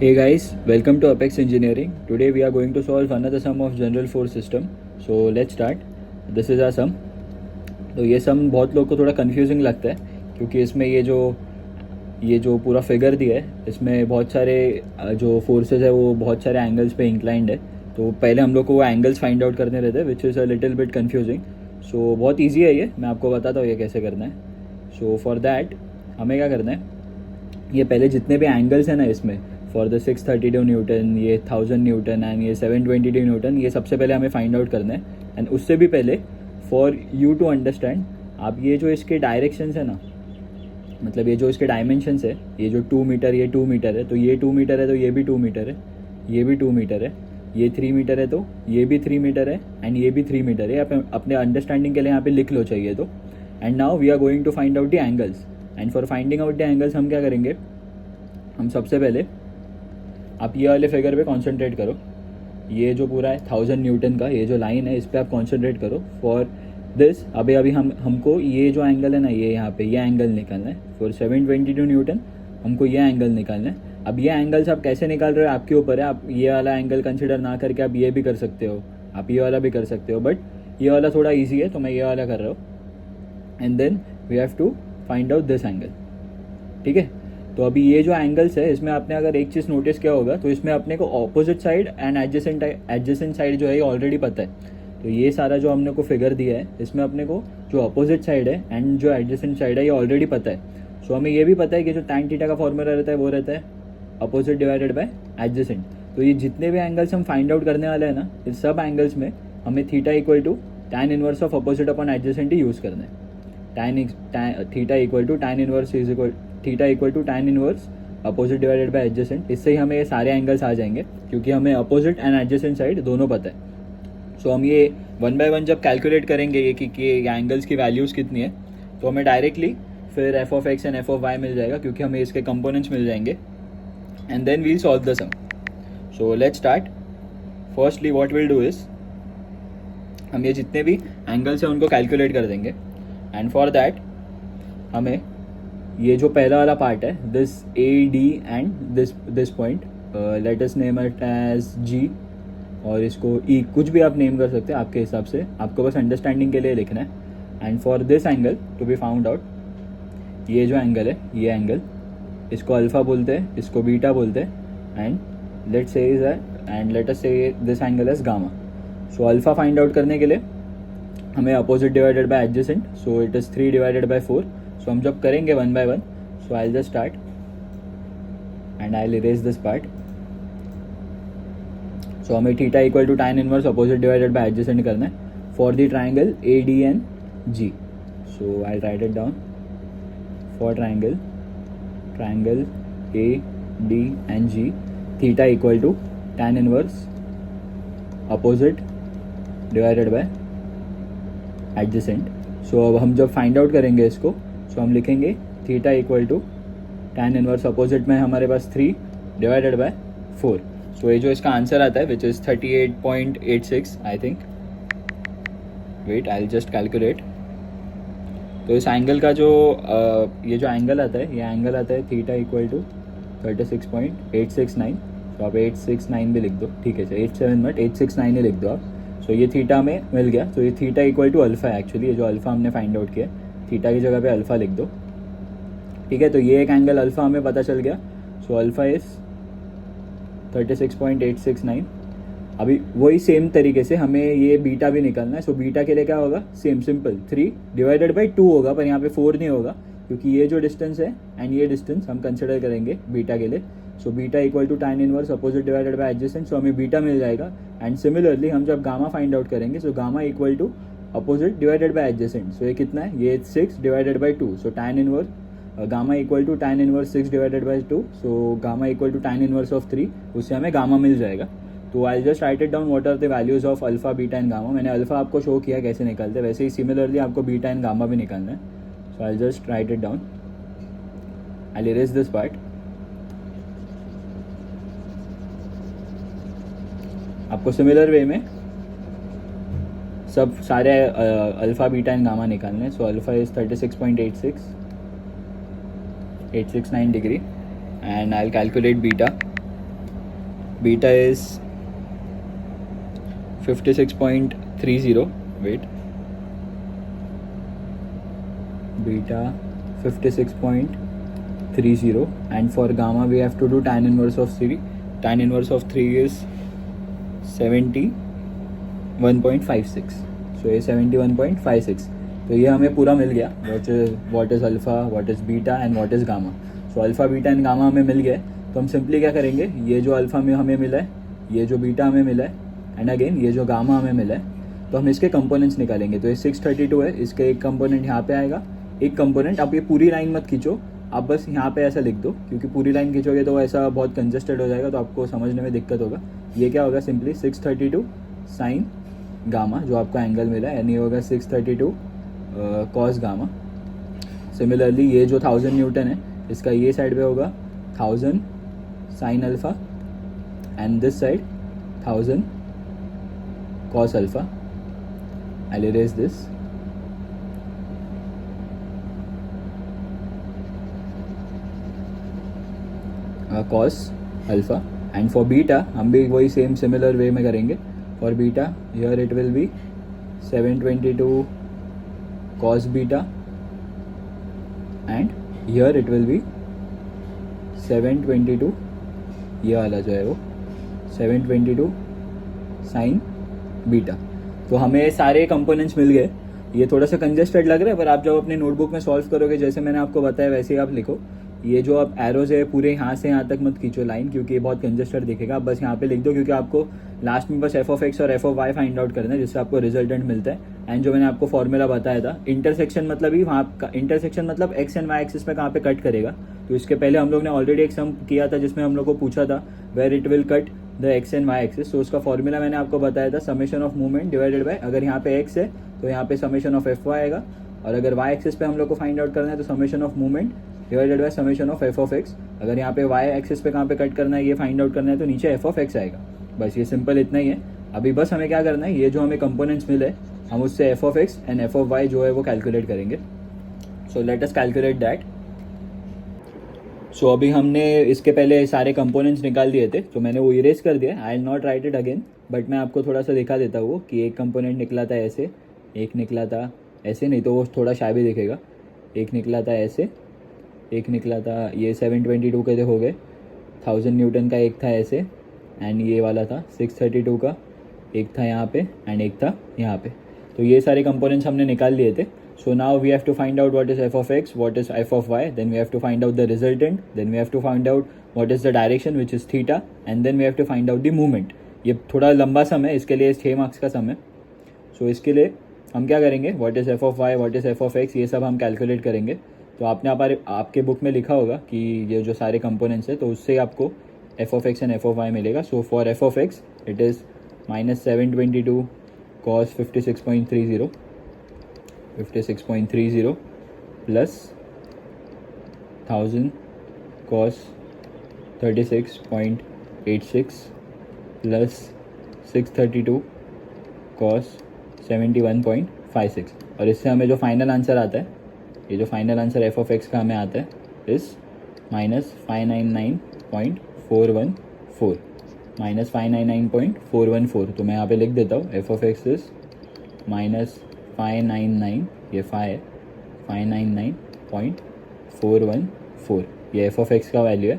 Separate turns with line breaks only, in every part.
Hey guys, welcome to Apex Engineering. Today we are going to solve another sum of general force system. So let's start. This is our sum. तो ये सम बहुत लोग को थोड़ा confusing लगता है क्योंकि इसमें ये जो पूरा फिगर दिया है इसमें बहुत सारे जो फोर्सेस है वो बहुत सारे एंगल्स पे इंक्लाइंड है. तो पहले हम लोग को वो एंगल्स फाइंड आउट करने रहते हैं which is a little bit confusing. So बहुत ईजी है ये, मैं आपको बताता हूँ ये कैसे करना है. सो फॉर दैट हमें क्या करना है, ये पहले जितने भी एंगल्स हैं ना इसमें फॉर द 632 न्यूटन, ये 1000 न्यूटन एंड ये 722 न्यूटन, ये सबसे पहले हमें फाइंड आउट करना है. एंड उससे भी पहले फॉर यू टू अंडरस्टैंड, आप ये जो इसके डायरेक्शंस है ना, मतलब ये जो इसके डायमेंशंस है, ये जो 2 मीटर, ये 2 मीटर है, तो ये 2 मीटर है, तो ये भी 2 मीटर है, ये भी 2 मीटर है, ये 3 मीटर है, तो ये भी 3 मीटर है, एंड ये भी 3 मीटर है. आप अपने अंडरस्टैंडिंग के लिए यहाँ पे लिख लो चाहिए तो. And now we are going to find out the angles. And for finding out the angles हम क्या करेंगे, हम सबसे पहले आप ये वाले फिगर पे कॉन्सेंट्रेट करो. ये जो पूरा है 1000 न्यूटन का ये जो लाइन है इस पर आप कॉन्सेंट्रेट करो. फॉर दिस अभी हमको ये जो एंगल है ना, ये यहाँ पे ये एंगल निकालना है. फॉर 722 न्यूटन हमको ये एंगल निकालना है. अब ये एंगल्स आप कैसे निकाल रहे हो आपके ऊपर है. आप ये वाला एंगल कंसिडर ना करके आप ये भी कर सकते हो, आप ये वाला भी कर सकते हो, बट ये वाला थोड़ा ईजी है तो मैं ये वाला कर रहा हूँ. And then we have to find out this angle. ठीक है, तो अभी ये जो एंगल्स है इसमें आपने अगर एक चीज़ नोटिस किया होगा तो इसमें अपने को opposite side and adjacent side जो है ये ऑलरेडी पता है. तो ये सारा जो हमने को फिगर दिया है इसमें अपने को जो अपोजिट साइड है एंड जो एडजेसेंट साइड है ये ऑलरेडी पता है. सो हमें ये भी पता है कि जो tan थीटा का फॉर्मूला रहता है वो रहता है अपोजिट डिवाइडेड बाय एडजेसेंट. तो ये जितने भी एंगल्स हम फाइंड आउट करने वाले हैं ना, इस सब एंगल्स में हमें theta equal to tan inverse of opposite upon adjacent ही यूज़ करना है. Theta equal to tan inverse is equal theta equal to tan inverse opposite divided by adjacent. इससे ही हमें ये सारे एंगल्स आ जाएंगे क्योंकि हमें अपोजिट एंड एडजेसेंट साइड दोनों पता है. सो हम ये 1 बाय 1 जब कैलकुलेट करेंगे ये कि एंगल्स की वैल्यूज़ कितनी है, तो हमें डायरेक्टली फिर F of X and F of Y मिल जाएगा क्योंकि हमें इसके कंपोनेंट्स मिल जाएंगे. And then we'll solve the sum. So let's start. Firstly what will do is, हम ये जितने भी एंगल्स हैं उनको कैलकुलेट कर देंगे. एंड फॉर दैट हमें ये जो पहला वाला पार्ट है this A D and this point, let us name it as G, और इसको ई, कुछ भी आप नेम कर सकते हैं आपके हिसाब से, आपको बस अंडरस्टैंडिंग के लिए लिखना है. And for this angle to be found out, ये जो एंगल है ये एंगल, इसको अल्फा बोलते हैं, इसको बीटा बोलते हैं, and let say and let us say this angle as gamma. So alpha find out करने के लिए हमें opposite divided by adjacent, so it is 3 divided by 4. So हम जब करेंगे 1 by 1, so I just start and I erase this part. So हमें theta equal to tan inverse opposite divided by adjacent करना है for the triangle A D and ji. So I write it down. For triangle A D and G, theta equal to tan inverse opposite divided by adjacent. So अब हम जब find out करेंगे इसको, so हम लिखेंगे theta equal to tan inverse opposite में हमारे पास 3 divided by 4. सो ये जो इसका आंसर आता है which is 38.86 I think. Wait, I just calculate. तो इस एंगल का जो ये जो एंगल आता है, ये एंगल आता है थीटा इक्वल टू 36.869. तो आप 869 भी लिख दो, ठीक है, 87 मत 869 ही लिख दो आप. सो ये थीटा में मिल गया. तो ये थीटा इक्वल टू अल्फा है एक्चुअली, ये जो अल्फा हमने फाइंड आउट किया, थीटा की जगह पे अल्फा लिख दो. ठीक है, तो ये एक एंगल अल्फा हमें पता चल गया. सो अल्फा इज 36.869. अभी वही सेम तरीके से हमें ये बीटा भी निकालना है. सो बीटा के लिए क्या होगा, सेम सिंपल 3 डिवाइडेड बाई 2 होगा, पर यहाँ पे 4 नहीं होगा क्योंकि ये जो डिस्टेंस है एंड ये डिस्टेंस हम कंसिडर करेंगे बीटा के लिए. So beta equal to tan inverse opposite divided by adjacent. So हमें बीटा मिल जाएगा. एंड सिमिलरली हम जब गामा फाइंड आउट करेंगे, so gamma equal to opposite divided by adjacent. So ये कितना है, ये 6 divided by 2. So tan inverse gamma equal to tan inverse 6 divided by 2. So gamma equal to tan inverse of 3, उससे हमें gamma मिल जाएगा. तो I just write it down what are the values of alpha, beta and gamma. मैंने alpha आपको show किया कैसे निकालते हैं, वैसे ही सिमिलरली आपको बीटा एंड गामा भी निकालना है. So I just write it down. I erase this part. आपको सिमिलर वे में सब सारे अल्फा बीटा एंड गामा निकालने. So alpha is 36.869 degree and I will calculate beta. Beta is 56.30. Wait, beta 56.30, and for gamma we have to do tan inverse of 3. Tan inverse of 3 is 71.56. सो ये 71.56. तो ये हमें पूरा मिल गया, what is alpha, what is beta and what is gamma. So alpha, beta and gamma हमें मिल गए. तो हम सिंपली क्या करेंगे, ये जो अल्फ़ा में हमें मिला है, ये जो बीटा हमें मिला है, एंड अगेन ये जो गामा हमें मिला है, तो हम इसके कंपोनेंट्स निकालेंगे. तो ये 632 है, इसका एक कंपोनेंट यहाँ पे आएगा, एक कंपोनेंट. आप ये पूरी लाइन मत खींचो, आप बस यहाँ पे ऐसा लिख दो, क्योंकि पूरी लाइन खींचोगे तो ऐसा बहुत कंजस्टेड हो जाएगा, तो आपको समझने में दिक्कत होगा. ये क्या होगा, सिंपली 632 साइन गामा, जो आपको एंगल मिला है, यानी होगा 632 कॉस गामा. सिमिलरली ये जो 1000 न्यूटन है, इसका ये साइड पे होगा 1000 sine alpha, and this side 1000 cos alpha. I'll erase this. Cos alpha, and for beta हम भी वही सेम सिमिलर वे में करेंगे. For beta here it will be 722 cos beta, and here it will be 722, ये वाला जो है वो 722 साइन बीटा. तो हमें सारे कंपोनेंट्स मिल गए. ये थोड़ा सा कंजेस्टेड लग रहा है, पर आप जब अपने नोटबुक में सॉल्व करोगे, जैसे मैंने आपको बताया वैसे ही आप लिखो. ये जो आप एरोज है पूरे यहाँ से यहाँ तक मत खींचो लाइन, क्योंकि ये बहुत कंजेस्टेड दिखेगा. आप बस यहाँ पे लिख दो, क्योंकि आपको लास्ट में बस f(x) और f(y) फाइंड आउट करना है, जिससे आपको रिजल्टेंट मिलता है. एंड जो मैंने आपको फॉर्मूला बताया था, इंटरसेक्शन मतलब ही वहाँ का इंटरसेक्शन मतलब x एंड y एक्सिस पे कहाँ पे कट करेगा. तो इसके पहले हम लोग ने ऑलरेडी एक सम किया था, जिसमें हम लोग को पूछा था where it will cut the X and Y axis. तो उसका फॉर्मूला मैंने आपको बताया था, summation of movement divided by, अगर यहाँ पे x है तो यहाँ पे समेशन ऑफ एफ वाई आएगा, और अगर y एक्सिस पे हम लोग को फाइंड आउट करना है तो summation of movement divided by summation of F of X. अगर यहाँ पे y एक्सिस पे कहाँ पे कट करना है ये फाइंड आउट करना है तो नीचे एफ ऑफ एक्स आएगा. बस ये सिंपल इतना ही है. अभी बस हमें क्या करना है, ये जो हमें कंपोनेंट्स मिले हम उससे F of X and F of Y जो है वो कैलकुलेट करेंगे. So let us calculate that. So अभी हमने इसके पहले सारे कंपोनेंट्स निकाल दिए थे, तो मैंने वो इरेज कर दिया. I will not right it again, but मैं आपको थोड़ा सा दिखा देता हूँ कि एक कंपोनेंट निकला था ऐसे, एक निकला था ऐसे, नहीं तो वो थोड़ा शायद भी दिखेगा. एक निकला था ऐसे, एक निकला था ये 722 के हो गए, 1000 न्यूटन का एक था ऐसे, एंड ये वाला था 632 का, एक था यहाँ पे एंड एक था यहाँ पे. तो ये सारे कंपोनेंट्स हमने निकाल लिए थे. So now we have to find out what is f of x, what is f of y, then we have to find out the resultant, then we have to find out what is the direction which is theta, and then we have to find out the movement. ये थोड़ा लंबा सम है, इसके लिए 6 marks का सम है. So इसके लिए हम क्या करेंगे, what is f of y, what is f of x, ये सब हम कैलकुलेट करेंगे. तो आपने आपके बुक में लिखा होगा कि ये जो सारे कंपोनेंट्स है, तो उससे आपको f of x and f of y मिलेगा. So for f of x it is -722 cos 56.30 plus 1000 cos 36.86 plus 632 cos 71.56. और इससे हमें जो फाइनल आंसर आता है, ये जो final answer F of X का हमें आता है इस -599.414 -599.414. तो मैं यहाँ पे लिख देता हूँ एफ ऑफ एक्स इज -599, ये 5 599.414, ये एफ ऑफ एक्स का वैल्यू है.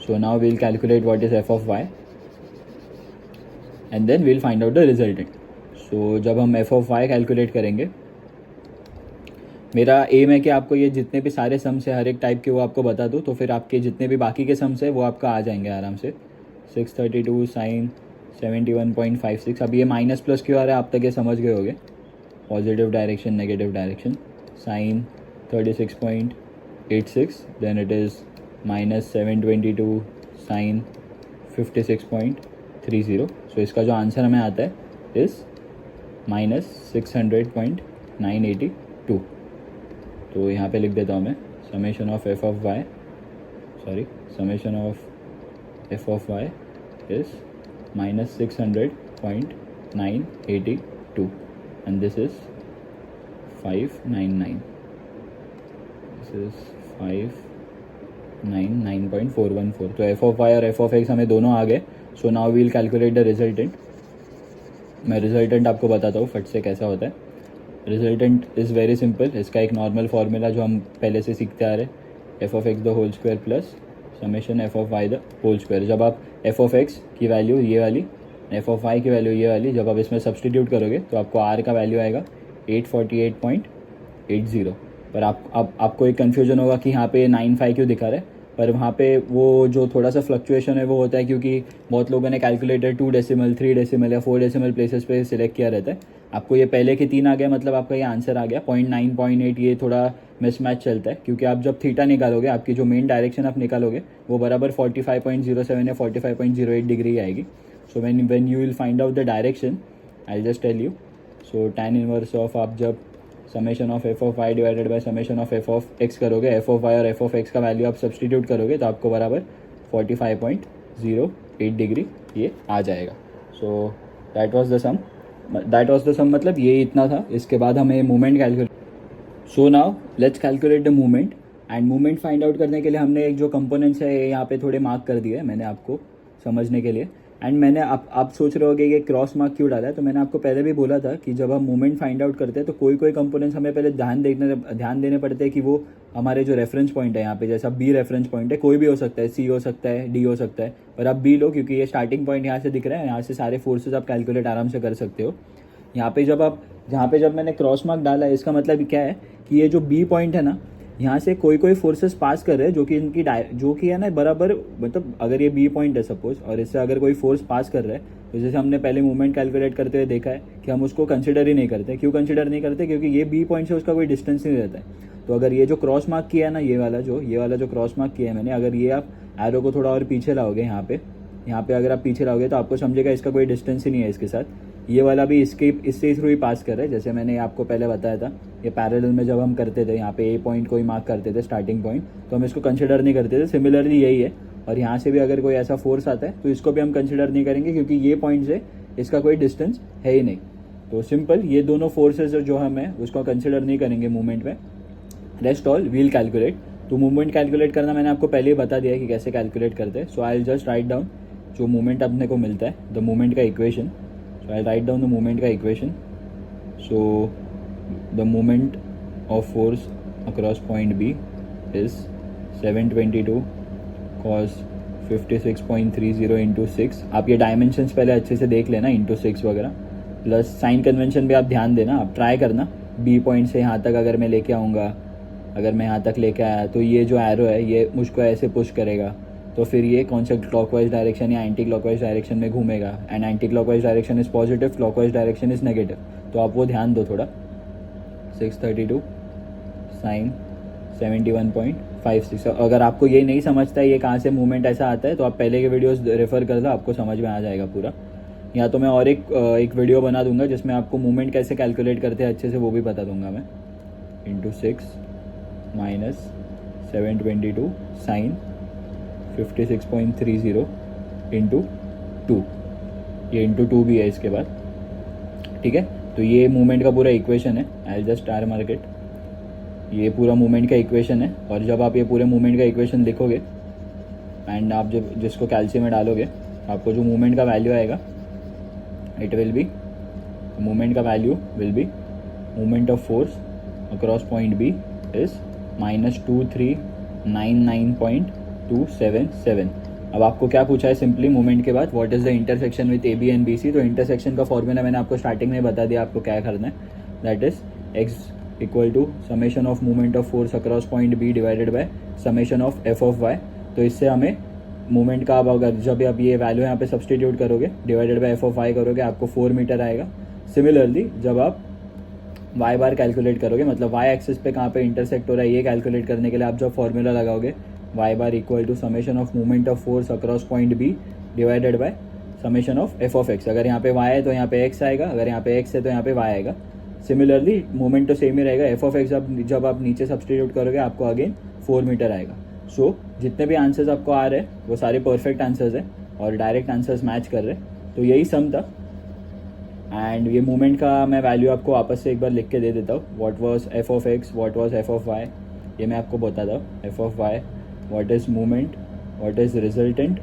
So now we'll calculate what is F of Y and then we'll find out the resultant. So जब हम एफ ऑफ वाई कैलकुलेट करेंगे, मेरा एम है कि आपको ये जितने भी सारे सम्स है हर एक टाइप के वो आपको बता दूँ, तो फिर आपके जितने भी बाकी के सम्स है वो आपका आ जाएंगे आराम से. 632 साइन 71.56. अब ये माइनस प्लस क्यों आ रहा है आप तक ये समझ गए होगे, positive direction negative direction. Sine 36.86, then it is -722 sine 56.30. So इसका जो आंसर हमें आता है इज़ -600.982. तो यहाँ पे लिख देता हूँ मैं, summation of F of Y, summation of F of Y is -600.982, and this is 599. This is 599.414. तो एफ ऑफ वाई और एफ ऑफ एक्स हमें दोनों आ गए. So now we'll calculate the resultant. मैं रिजल्टेंट आपको बताता हूँ फट से कैसा होता है. Resultant is very simple. इसका एक नॉर्मल फार्मूला जो हम पहले से सीखते आ रहे हैं, F of X the whole square plus summation F of Y the whole square. जब आप एफ ऑफ एक्स की वैल्यू ये वाली, एफ ऑफ वाई की वैल्यू ये वाली, जब आप इसमें सब्सटीट्यूट करोगे तो आपको आर का वैल्यू आएगा 848.80. पर आपको एक कन्फ्यूजन होगा कि यहाँ पे 95 क्यों दिखा रहा है. पर वहाँ पे वो जो थोड़ा सा फ्लक्चुएशन है वो होता है क्योंकि बहुत लोगों ने कैलकुलेटर 2 डेसिमल 3 डेसिमल या 4 डेसिमल प्लेसेस पे सिलेक्ट किया रहता है. आपको ये पहले के 3 आ गया, मतलब आपका ये आंसर आ गया. 0.9 0.8 ये थोड़ा मिसमैच चलता है क्योंकि आप जब थीटा निकालोगे, आपकी जो मेन डायरेक्शन आप निकालोगे वो बराबर 45.07 या 45.08 डिग्री आएगी. So when you will find out the direction, I just tell you. So tan inverse of आप जब summation of F of Y divided by summation of F of X करोगे, F of Y और F of X का value आप substitute करोगे तो आपको बराबर 45.08 डिग्री ये आ जाएगा. So that was the sum मतलब ये इतना था. इसके बाद हमें movement calculate. So now let's calculate the movement. And movement find out करने के लिए हमने एक जो कंपोनेंट्स है यहाँ पे थोड़े मार्क कर दिए मैंने आपको समझने के लिए. एंड मैंने आप सोच रहे होगे ये क्रॉस मार्क क्यों डाला है. तो मैंने आपको पहले भी बोला था कि जब हम मूवमेंट फाइंड आउट करते हैं तो कोई कंपोनेंट्स हमें पहले ध्यान देने पड़ते हैं कि वो हमारे जो रेफरेंस पॉइंट है यहाँ पे, जैसा बी रेफरेंस पॉइंट है, कोई भी हो सकता है, सी हो सकता है, डी हो सकता है, पर आप बी लो क्योंकि ये स्टार्टिंग पॉइंट यहाँ से दिख रहा है. यहाँ से सारे फोर्सेज आप कैलकुलेट आराम से कर सकते हो. यहाँ पे जब मैंने क्रॉस मार्क डाला है इसका मतलब क्या है कि ये जो बी पॉइंट है ना, यहाँ से कोई फोर्सेस पास कर रहे हैं जो कि है ना बराबर, मतलब अगर ये बी पॉइंट है सपोज और इससे अगर कोई फोर्स पास कर रहा है तो जैसे हमने पहले मूवमेंट कैलकुलेट करते हुए देखा है कि हम उसको कंसिडर ही नहीं करते. क्यों कंसिडर नहीं करते? क्योंकि ये बी पॉइंट से उसका कोई डिस्टेंस नहीं रहता है. तो अगर ये जो क्रॉस मार्क किया है ना, ये वाला जो क्रॉस मार्क किया है मैंने, अगर ये आप एरो को थोड़ा और पीछे लाओगे यहाँ पे अगर आप पीछे लाओगे तो आपको समझेगा इसका कोई डिस्टेंस ही नहीं है इसके साथ. ये वाला भी इससे थ्रू ही पास कर रहा है. जैसे मैंने आपको पहले बताया था, ये पैरेलल में जब हम करते थे यहाँ पे ए पॉइंट कोई मार्क करते थे स्टार्टिंग पॉइंट, तो हम इसको कंसिडर नहीं करते थे. सिमिलरली यही है. और यहाँ से भी अगर कोई ऐसा फोर्स आता है तो इसको भी हम कंसिडर नहीं करेंगे क्योंकि ये पॉइंट से इसका कोई डिस्टेंस है ही नहीं. तो सिंपल ये दोनों फोर्सेज जो हम है उसको कंसिडर नहीं करेंगे मूवमेंट में. Rest all we'll calculate. तो मूवमेंट कैलकुलेट करना मैंने आपको पहले ही बता दिया है कि कैसे कैलकुलेट करते हैं. सो आई जस्ट राइट डाउन जो मूवमेंट अपने को मिलता है, द मूवमेंट का equation. So I'll write down the moment का equation. So the moment of force across point B is 722 cos 56.30 into 6. आप ये डायमेंशंस पहले अच्छे से देख लेना, इंटू 6 वगैरह. प्लस साइन कन्वेंशन भी आप ध्यान देना, आप ट्राई करना बी पॉइंट से यहाँ तक अगर मैं लेके आऊँगा, अगर मैं यहाँ तक लेके आया तो ये जो एरो है ये मुझको ऐसे पुश करेगा, तो फिर ये कौन सा क्लॉकवाइज डायरेक्शन या एंटी क्लॉकवाइज डायरेक्शन में घूमेगा. And anti clockwise direction is positive, clockwise direction is negative. तो आप वो ध्यान दो थोड़ा. 632 साइन 71.56. अगर आपको ये नहीं समझता है ये कहाँ से मूवमेंट ऐसा आता है तो आप पहले के वीडियोस रेफर कर लो, आपको समझ में आ जाएगा पूरा. या तो मैं और एक वीडियो बना दूंगा जिसमें आपको मूवमेंट कैसे कैलकुलेट करते हैं अच्छे से वो भी बता दूंगा मैं. Into 6 minus 722 sine 56.30 into 2. ये इंटू 2 भी है इसके बाद. ठीक है, तो ये मूवमेंट का पूरा इक्वेशन है. I just star market. ये पूरा मूवमेंट का इक्वेशन है. और जब आप ये पूरे मूवमेंट का इक्वेशन लिखोगे एंड आप जब जिसको कैल्सी में डालोगे आपको जो मूवमेंट का वैल्यू आएगा, इट विल बी मूवमेंट का value will be movement of force across point B is -2399.277. अब आपको क्या पूछा है सिंपली मूवमेंट के बाद, what is the intersection with A B and B C. तो इंटरसेक्शन का फॉर्मूला मैंने आपको स्टार्टिंग में बता दिया आपको क्या करना है. That is X equal to summation of movement of force across point B divided by summation of F of Y. तो इससे हमें मूवमेंट का अगर जब आप ये वैल्यू यहाँ पे सब्सटीट्यूट करोगे divided by F of Y करोगे आपको 4 मीटर आएगा. सिमिलरली जब आप वाई बार कैलकुलेट करोगे, मतलब वाई एक्सिस पे कहाँ पे इंटरसेक्ट हो रहा है ये कैलकुलेट करने के लिए आप जब फॉर्मूला लगाओगे Y bar equal to summation of movement of force across point B divided by summation of F of X. अगर यहाँ पे वाई है तो यहाँ पे एक्स आएगा, अगर यहाँ पे एक्स है तो यहाँ पे वाई आएगा. सिमिलरली मूवमेंट तो सेम ही रहेगा. एफ ऑफ एक्स जब आप नीचे सब्सटीट्यूट करोगे आपको अगेन 4 मीटर आएगा. सो जितने भी आंसर्स आपको आ रहे हैं वो सारे परफेक्ट आंसर्स हैं और डायरेक्ट आंसर्स मैच कर रहे हैं. तो यही सम था. एंड ये मूवमेंट का मैं वैल्यू आपको वापस से एक बार लिख के दे देता हूँ. What was F of X, what was F of Y, ये मैं आपको बताता हूँ. F of Y, what is movement, what is resultant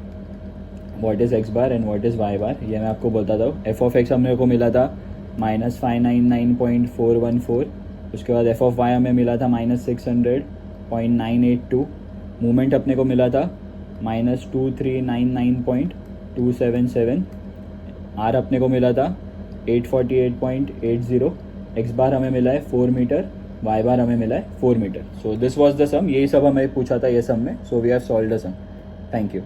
what is X bar and what is Y bar, ये मैं आपको बताता हूँ। एफ ऑफ एक्स हमने को मिला था -599.414, उसके बाद एफ ऑफ वाई हमें मिला था -600.982, मूवमेंट अपने को मिला था -2399.277, आर अपने को मिला था 848.80, एक्स बार हमें मिला है 4 मीटर, वाई बार हमें मिला है 4 meter. So this was the sum, यही सब हमें पूछा था ये सम में। So we have solved the sum. Thank you.